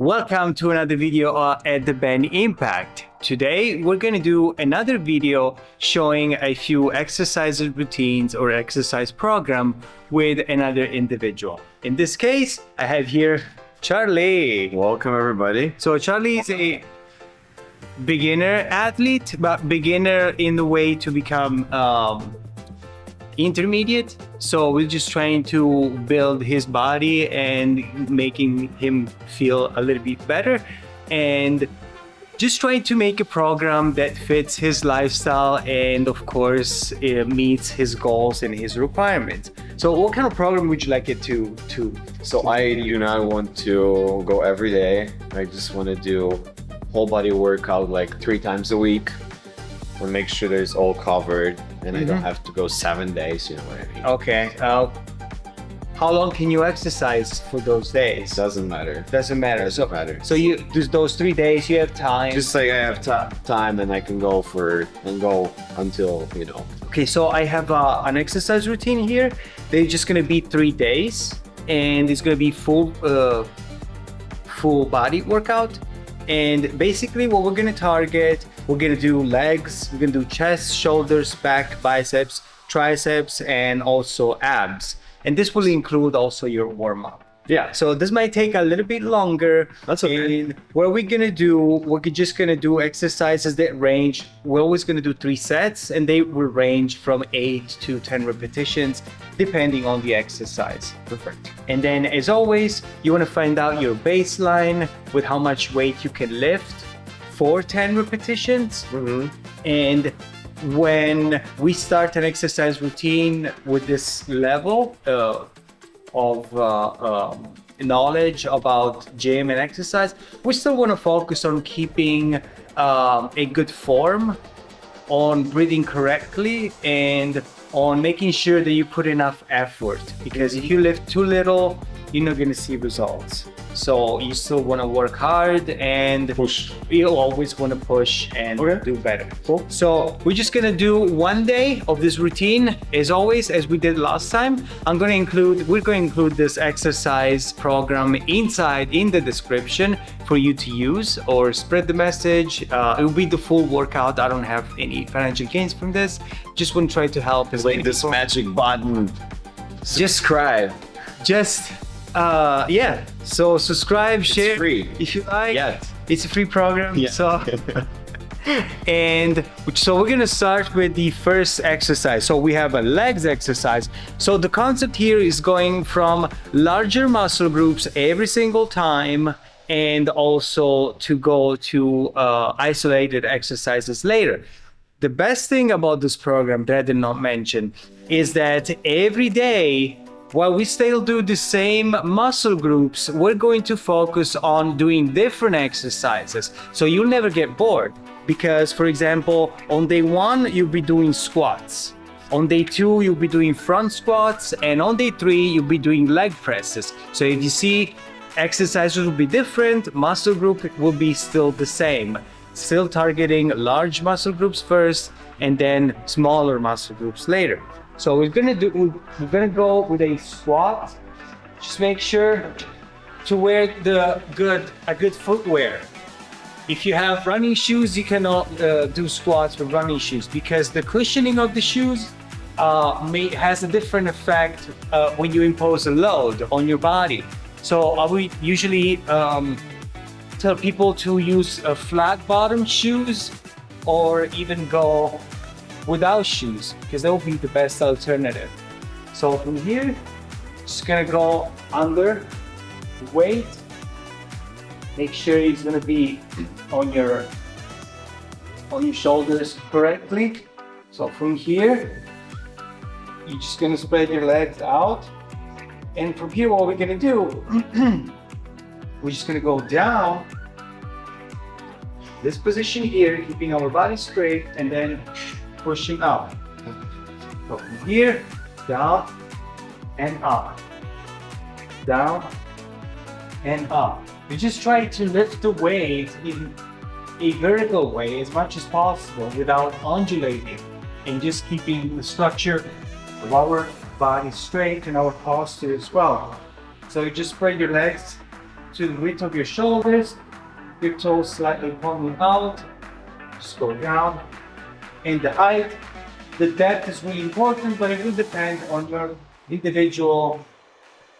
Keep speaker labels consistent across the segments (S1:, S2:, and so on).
S1: Welcome to another video at the Bend Impact. Today we're going to do another video showing a few exercise routines or exercise program with another individual. In this case, I have here Charlie.
S2: Welcome everybody.
S1: So Charlie is a beginner athlete, but beginner in the way to become intermediate. So we're just trying to build his body and making him feel a little bit better, and just trying to make a program that fits his lifestyle and of course it meets his goals and his requirements. So what kind of program would you like it to?
S2: So I do not want to go every day. I just want to do whole body workout like 3 times a week. Want to make sure that it's all covered and I don't have to go 7 days, you know what I mean?
S1: Okay. How long can you exercise for those days?
S2: Doesn't matter.
S1: Doesn't matter.
S2: Doesn't matter.
S1: So you those 3 days you have time.
S2: Just like I have time and I can go until, you know.
S1: Okay, so I have an exercise routine here. They're just gonna be 3 days, and it's gonna be full body workout. And basically what we're gonna target, we're gonna do legs, we're gonna do chest, shoulders, back, biceps, triceps, and also abs. And this will include also your warm-up.
S2: Yeah.
S1: So this might take a little bit longer.
S2: That's okay.
S1: And what we're gonna do, we're just gonna do exercises that range. We're always gonna do 3 sets, and they will range from 8 to 10 repetitions, depending on the exercise.
S2: Perfect.
S1: And then, as always, you wanna find out your baseline with how much weight you can lift for 10 repetitions. And when we start an exercise routine with this level of knowledge about gym and exercise, we still want to focus on keeping a good form, on breathing correctly, and on making sure that you put enough effort, because if you lift too little, you're not going to see results. So you still want to work hard and
S2: push.
S1: You always want to push and do better.
S2: Cool.
S1: So we're just going to do 1 day of this routine. As always, as we did last time, we're going to include this exercise program in the description for you to use or spread the message. It will be the full workout. I don't have any financial gains from this. Just want to try to help.
S2: Like this magic button. Subscribe.
S1: Yeah, so subscribe, share,
S2: it's free
S1: if you like.
S2: Yeah,
S1: it's a free program.
S2: Yeah.
S1: So we're gonna start with the first exercise. So we have a legs exercise. So the concept here is going from larger muscle groups every single time, and also to go to isolated exercises later. The best thing about this program that I did not mention is that every day, while we still do the same muscle groups, we're going to focus on doing different exercises. So you'll never get bored, because, for example, on day 1, you'll be doing squats. On day 2, you'll be doing front squats. And on day 3, you'll be doing leg presses. So if you see, exercises will be different, muscle group will be still the same. Still targeting large muscle groups first, and then smaller muscle groups later. So we're gonna go with a squat. Just make sure to wear a good footwear. If you have running shoes, you cannot do squats with running shoes, because the cushioning of the shoes has a different effect when you impose a load on your body. So I would usually tell people to use flat bottom shoes, or even go without shoes, because that will be the best alternative. So from here, just gonna go under weight. Make sure it's gonna be on your shoulders correctly. So from here, you're just gonna spread your legs out. And from here, what we're gonna do, we're just gonna go down this position here, keeping our body straight, and then pushing up. So from here, down and up, down and up. We just try to lift the weight in a vertical way as much as possible without undulating, and just keeping the structure of our body straight and our posture as well. So you just spread your legs to the width of your shoulders. Your toes slightly pointing out. Just go down. And the height, the depth is really important, but it will depend on your individual,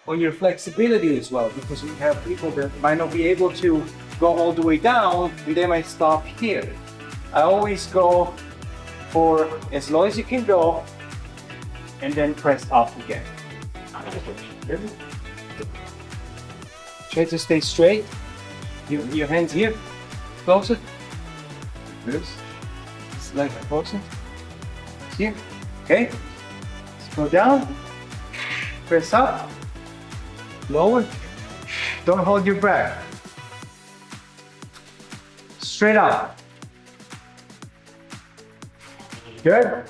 S1: on your flexibility as well, because we have people that might not be able to go all the way down and they might stop here. I always go for as low as you can go and then press up again. Try to stay straight. Your hands here, closer. This. Like closer. Here. Okay. Let's go down. Press up. Lower. Don't hold your breath. Straight up. Good.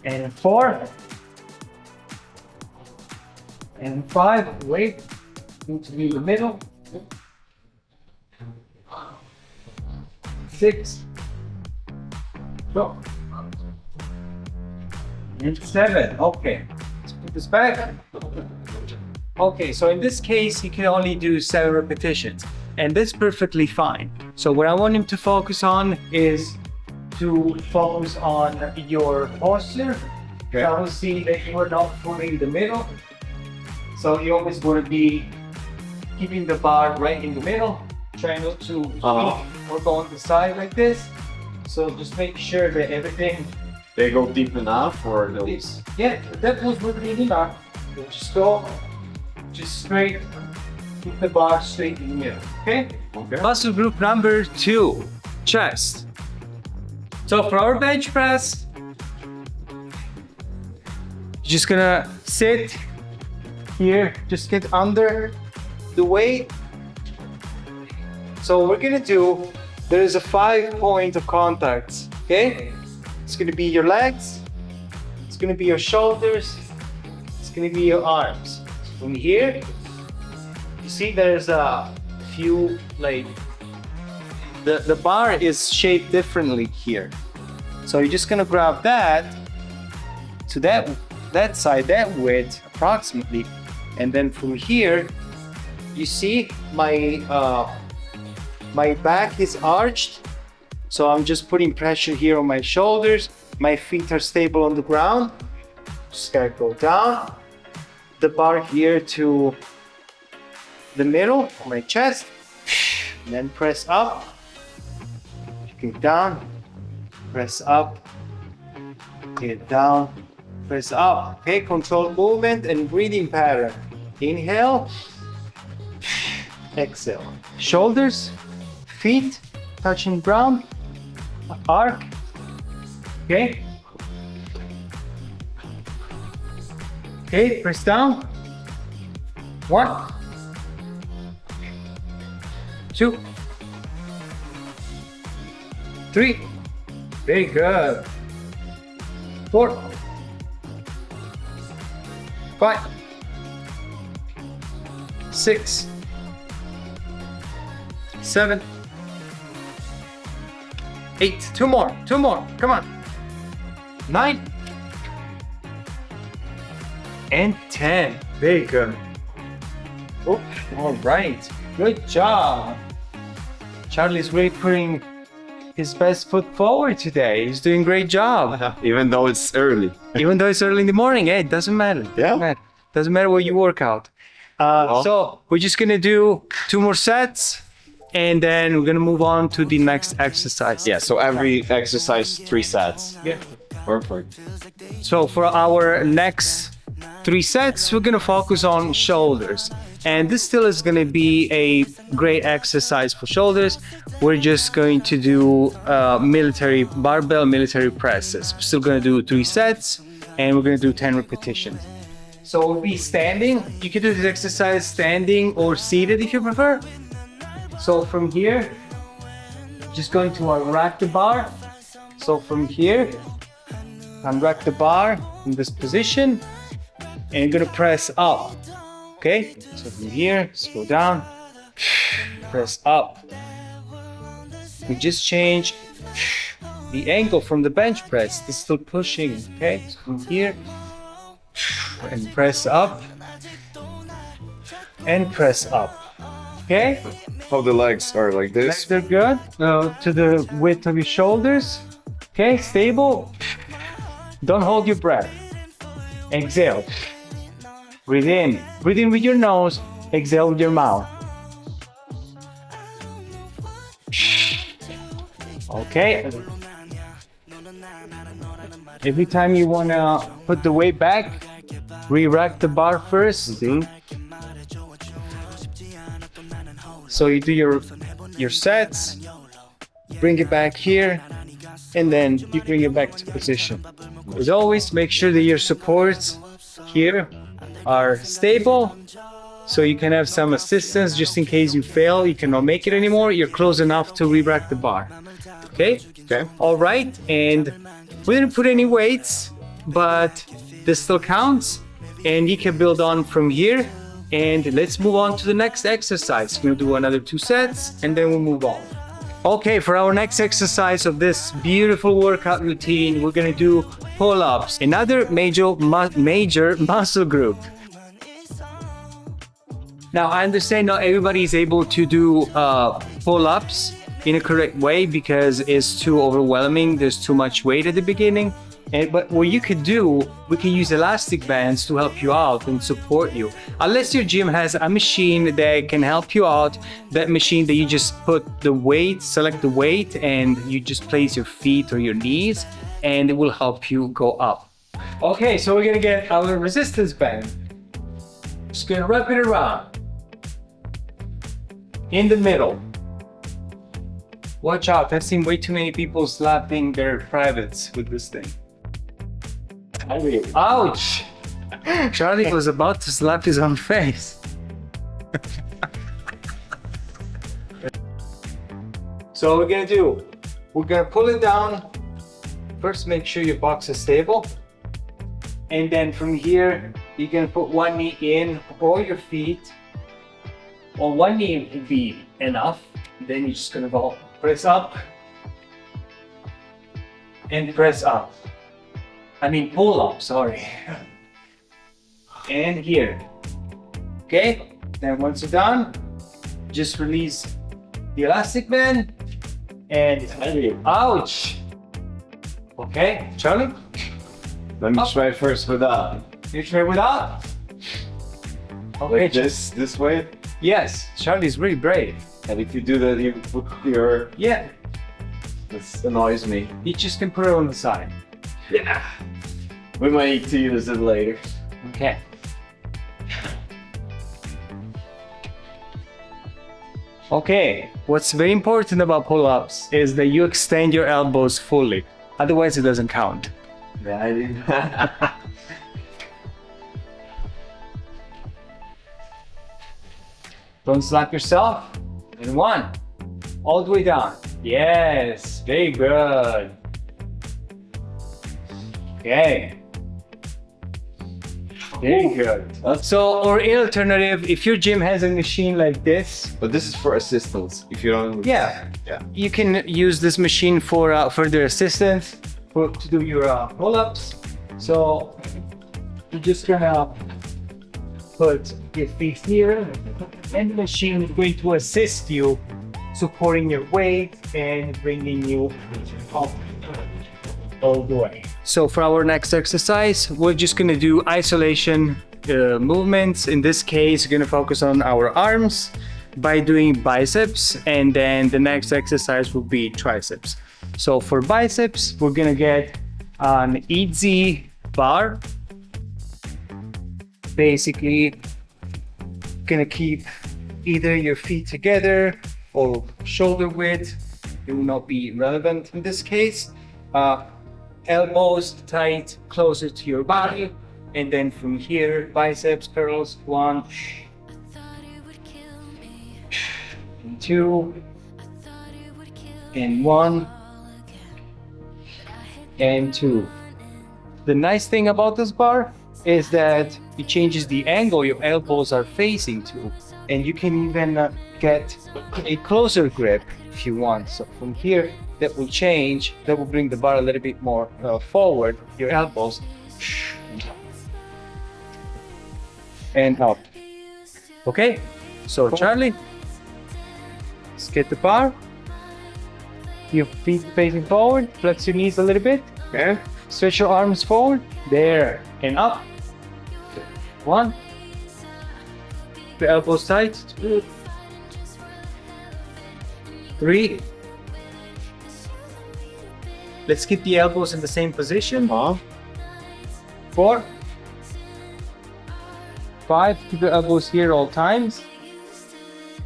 S1: And 4. And 5. Wait. Need to be in the middle. 6. Go. And 7. Okay. Let's put this back. Okay, so in this case, you can only do 7 repetitions, and that's perfectly fine. So what I want him to focus on is to focus on your posture. Okay. So I will see that you are not fully in the middle. So you always want to be keeping the bar right in the middle. Try not to or go on the side like this. So just make sure that everything...
S2: They go deep enough or those?
S1: Yeah, that was really enough. Just go, just straight, keep the bar straight in the middle, okay? Okay. Muscle group number 2, chest. So for our bench press, you're just gonna sit here, just get under the weight. So what we're gonna do, there is a 5 point of contacts, okay? It's gonna be your legs, it's gonna be your shoulders, it's gonna be your arms. From here, you see there's a few, like, the bar is shaped differently here. So you're just gonna grab that to that side, that width approximately, and then from here, you see my my back is arched. So I'm just putting pressure here on my shoulders. My feet are stable on the ground. Just gotta go down. The bar here to the middle of my chest. And then press up. Get down. Press up. Get down. Press up. Okay, control movement and breathing pattern. Inhale. Exhale. Shoulders, feet touching ground. Arc. Okay. Okay, press down. 1, 2, 3. Very good. 4, 5, 6, 7, 8. 2 more. Come on. 9 and 10. Very good. Oh, all right. Good job. Charlie's really putting his best foot forward today. He's doing a great job.
S2: Even though it's early.
S1: Even though it's early in the morning, it doesn't matter.
S2: Yeah.
S1: Doesn't matter where you work out. So we're just gonna do 2 more sets, and then we're gonna move on to the next exercise.
S2: Yeah, so every exercise 3 sets.
S1: Yeah.
S2: Perfect.
S1: So for our next 3 sets, we're gonna focus on shoulders. And this still is gonna be a great exercise for shoulders. We're just going to do barbell military presses. We're still gonna do 3 sets, and we're gonna do 10 repetitions. So we'll be standing. You can do this exercise standing or seated if you prefer. So from here, just going to unrack the bar. So from here, unrack the bar in this position, and you're gonna press up. Okay? So from here, let's go down, press up. We just change the angle from the bench press. It's still pushing. Okay? So from here, and press up. and press up. Okay?
S2: How the legs are like this.
S1: Legs are good. To the width of your shoulders. Okay, stable. Don't hold your breath. Exhale. Breathe in. Breathe in with your nose. Exhale with your mouth. Okay. Every time you want to put the weight back, re-rack the bar first. So you do your sets, bring it back here, and then you bring it back to position. As always, make sure that your supports here are stable, so you can have some assistance just in case you fail, you cannot make it anymore, you're close enough to re-rack the bar. Okay?
S2: Okay.
S1: All right, and we didn't put any weights, but this still counts, and you can build on from here. And let's move on to the next exercise. We'll do another 2 sets, and then we'll move on. Okay, for our next exercise of this beautiful workout routine, we're gonna do pull-ups, another major muscle group. Now, I understand not everybody is able to do pull-ups in a correct way because it's too overwhelming. There's too much weight at the beginning. But what you could do, we can use elastic bands to help you out and support you. Unless your gym has a machine that can help you out, that machine that you just put the weight, select the weight, and you just place your feet or your knees, and it will help you go up. Okay, so we're gonna get our resistance band. Just gonna wrap it around. In the middle. Watch out, I've seen way too many people slapping their privates with this thing. Ouch! Charlie was about to slap his own face. So what we're gonna do, we're gonna pull it down. First, make sure your box is stable. And then from here, you're gonna put one knee in or your feet. Or one knee would be enough. Then you're just gonna go press up and press up. Pull up, sorry. And here. Okay? Then once you're done, just release the elastic band and ouch! Okay, Charlie?
S2: Let me try first without.
S1: You try without? Okay,
S2: Like this way?
S1: yes, Charlie's really brave.
S2: And if you do that, you put your...
S1: Yeah,
S2: This annoys me.
S1: you just can put it on the side.
S2: Yeah. We might need to use it later.
S1: Okay. Okay, what's very important about pull-ups is that you extend your elbows fully. Otherwise, it doesn't count.
S2: Yeah, I didn't.
S1: Don't slap yourself. And 1. All the way down. Yes, very good. Okay. Very good. So, or in alternative, if your gym has a machine like this,
S2: But this is for assistance. If you don't...
S1: yeah,
S2: Yeah.
S1: you can use this machine for further assistance to do your pull-ups. So you're just gonna put your feet here, and the machine is going to assist you, supporting your weight and bringing you up all the way. So for our next exercise, we're just gonna do isolation movements. In this case, we're gonna focus on our arms by doing biceps, and then the next exercise will be triceps. So for biceps, we're gonna get an easy bar. Basically, gonna keep either your feet together or shoulder width. It will not be relevant in this case. Elbows tight, closer to your body, and then from here, biceps curls. 1, and 2, and 1, and 2. The nice thing about this bar is that it changes the angle your elbows are facing to, and you can even get a closer grip if you want. So from here, that will change, that will bring the bar a little bit more forward, your elbows, and up. Okay, so Charlie, let's get the bar. Your feet facing forward, flex your knees a little bit.
S2: Okay.
S1: Stretch your arms forward, there, and up. 1. The elbows tight. 2. 3. Let's keep the elbows in the same position. 4. 5. Keep the elbows here all times.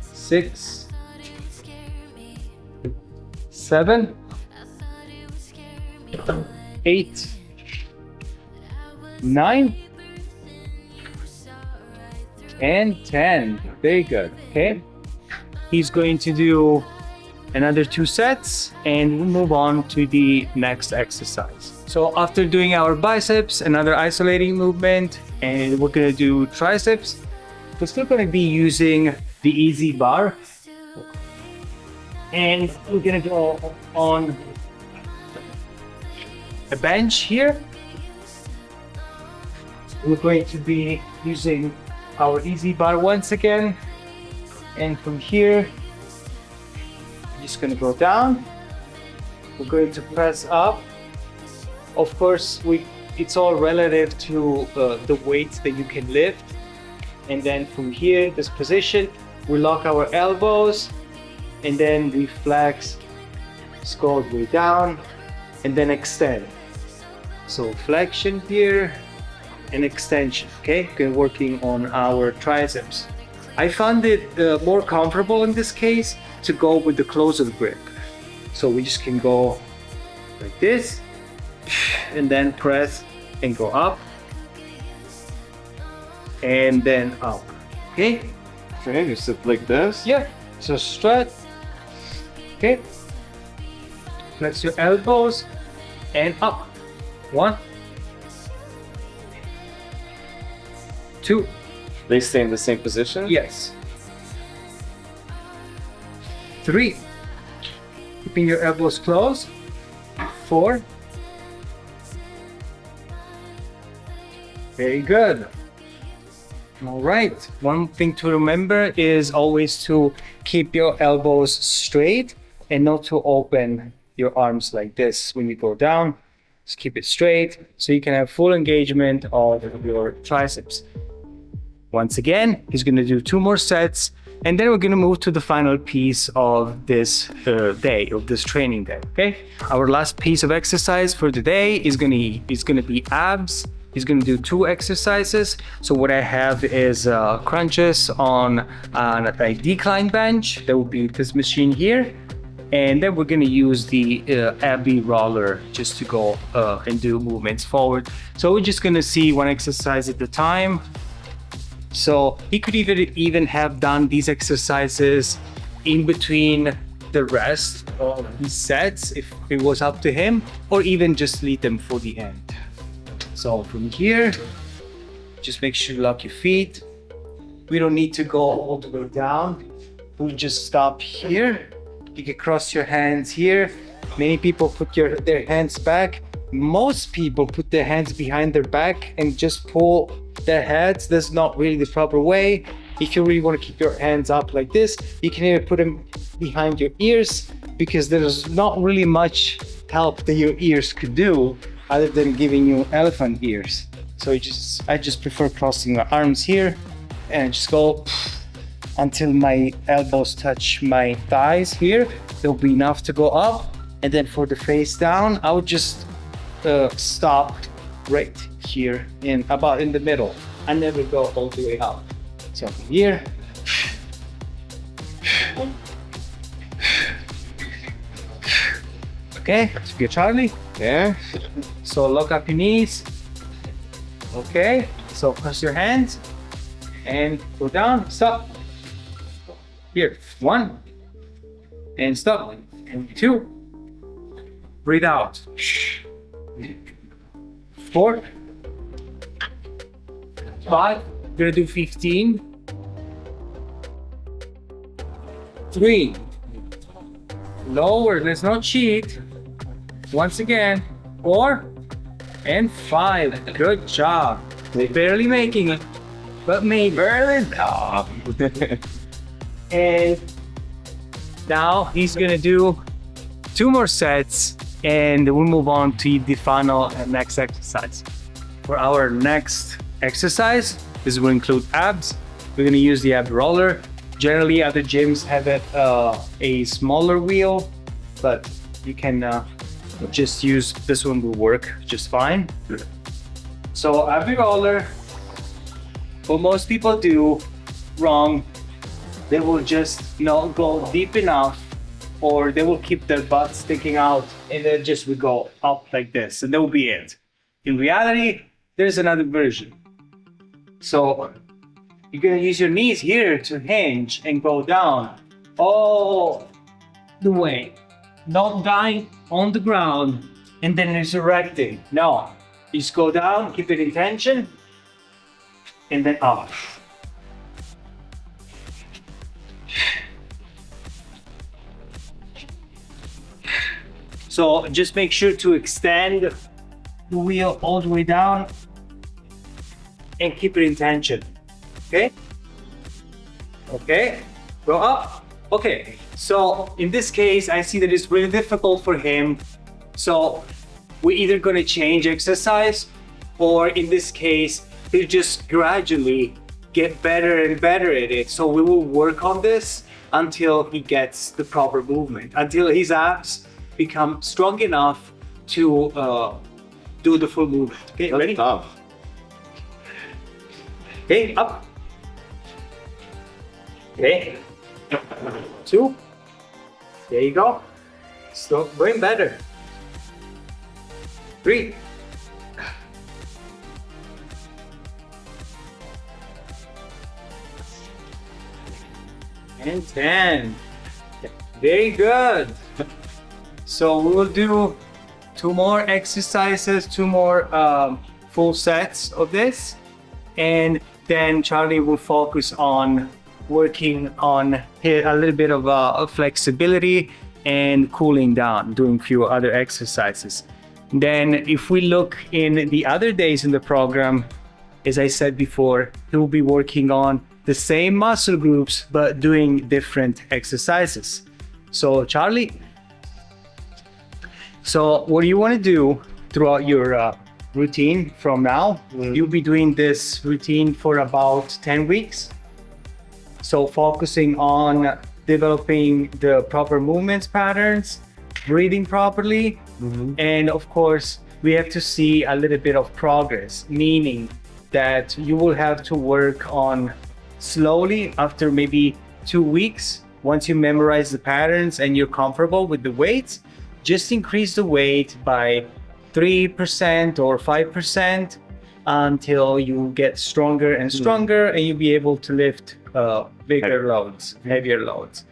S1: 6. 7. 8. 9. And 10. Very good. Okay. He's going to do another 2 sets and we'll move on to the next exercise. So after doing our biceps, another isolating movement, and we're gonna do triceps. We're still gonna be using the easy bar. And we're gonna go on a bench here. We're going to be using our easy bar once again. And from here, just gonna go down. We're going to press up. Of course, it's all relative to the weights that you can lift. And then from here, this position, we lock our elbows and then we flex, just go all the way down and then extend. So flexion here and extension, okay? We're working on our triceps. I found it more comfortable in this case to go with the closer grip. So we just can go like this and then press and go up and then up, okay?
S2: Okay, just sit like this.
S1: Yeah, so stretch, okay? Flex your elbows and up. 1, 2,
S2: They stay in the same position?
S1: yes. 3, keeping your elbows closed. 4, very good. All right, one thing to remember is always to keep your elbows straight and not to open your arms like this when you go down. Just keep it straight so you can have full engagement of your triceps. Once again, he's going to do 2 more sets, and then we're going to move to the final piece of this day, of this training day. Okay, our last piece of exercise for the day is going to be abs. He's going to do 2 exercises. So what I have is crunches on a decline bench. That will be this machine here. And then we're going to use the Abby roller just to go and do movements forward. So we're just going to see 1 exercise at a time. So he could even have done these exercises in between the rest of his sets if it was up to him, or even just leave them for the end. So from here, just make sure you lock your feet. We don't need to go all the way down. We'll just stop here. You can cross your hands here. Many people put their hands back. Most people put their hands behind their back and just pull their heads. That's not really the proper way. If you really want to keep your hands up like this, you can even put them behind your ears, because there's not really much help that your ears could do other than giving you elephant ears. So I just prefer crossing my arms here and just go until my elbows touch my thighs here. There'll be enough to go up. And then for the face down, I would just stop right here about in the middle. I never go all the way up. So from here. Okay, so good, Charlie.
S2: Yeah.
S1: So lock up your knees. Okay, so cross your hands and go down, stop. Here, 1, and stop, and 2. Breathe out. 4, 5, we're gonna do 15. 3, lower, let's not cheat. Once again, 4 and 5. Good job. Barely making it. but maybe.
S2: Barely? No.
S1: And now he's gonna do 2 more sets, and we'll move on to the final and next exercise. For our next exercise, this will include abs. We're gonna use the ab roller. Generally, other gyms have a smaller wheel, but you can just use this one, will work just fine. So ab roller, what most people do wrong, they will just not go deep enough, or they will keep their butt sticking out, and then just will go up like this, and that will be it. In reality, there's another version. So you're gonna use your knees here to hinge and go down all the way, not dying on the ground and then resurrecting. No, you just go down, keep it in tension, and then up. So just make sure to extend the wheel all the way down and keep it in tension. Okay? Okay, go up. Okay, so in this case, I see that it's really difficult for him. So we're either gonna change exercise, or in this case, he'll just gradually get better and better at it. So we will work on this until he gets the proper movement, until his abs become strong enough to do the full movement. Okay,
S2: That's
S1: ready?
S2: tough.
S1: Okay, up. Okay, 2. There you go. Still going better. 3. And 10. Very good. So we will do 2 more exercises, 2 more full sets of this, and then Charlie will focus on working on a little bit of flexibility and cooling down, doing a few other exercises. Then if we look in the other days in the program, as I said before, he will be working on the same muscle groups but doing different exercises. So Charlie, so what you want to do throughout your routine from now, you'll be doing this routine for about 10 weeks. So focusing on developing the proper movements patterns, breathing properly, and of course, we have to see a little bit of progress, meaning that you will have to work on slowly after maybe 2 weeks. Once you memorize the patterns and you're comfortable with the weights, just increase the weight by 3% or 5% until you get stronger and stronger, and you'll be able to lift bigger loads, heavier loads.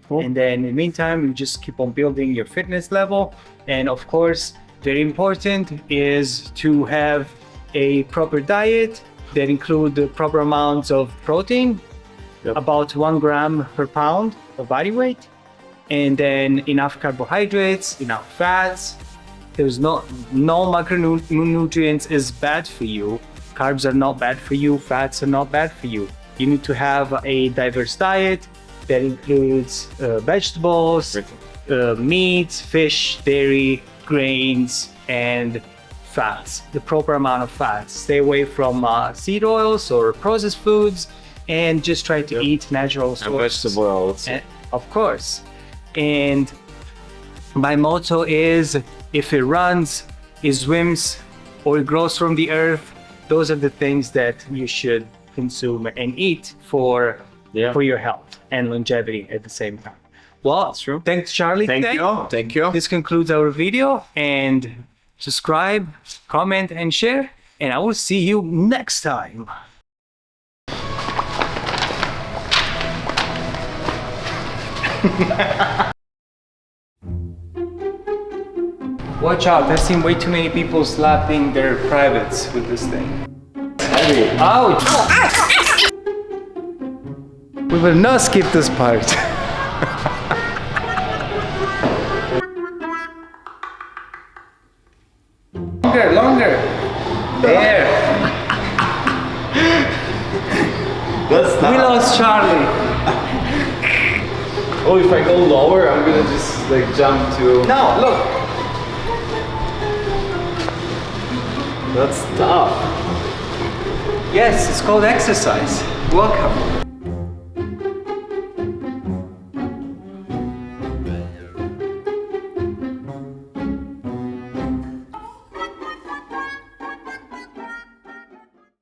S1: Cool. And then in the meantime, you just keep on building your fitness level. And of course, very important is to have a proper diet that include the proper amounts of protein, about 1 gram per pound of body weight, and then enough carbohydrates, enough fats. There's no macronutrients is bad for you. Carbs are not bad for you. Fats are not bad for you. You need to have a diverse diet that includes vegetables, meats, fish, dairy, grains, and fats, the proper amount of fats. Stay away from seed oils or processed foods, and just try to eat natural sources.
S2: And vegetable oils.
S1: Of course. And my motto is, if it runs, it swims, or it grows from the earth, those are the things that you should consume and eat for your health and longevity at the same time. Well, that's true. Thanks, Charlie.
S2: Thank you.
S1: This concludes our video, and subscribe, comment, and share, and I will see you next time. Watch out, I've seen way too many people slapping their privates with this thing.
S2: Heavy.
S1: Ouch! We will not skip this part. Longer. There.
S2: That's tough.
S1: We lost Charlie.
S2: Oh, if I go lower, I'm gonna just like jump to.
S1: No, look.
S2: That's tough.
S1: Yes, it's called exercise. Welcome.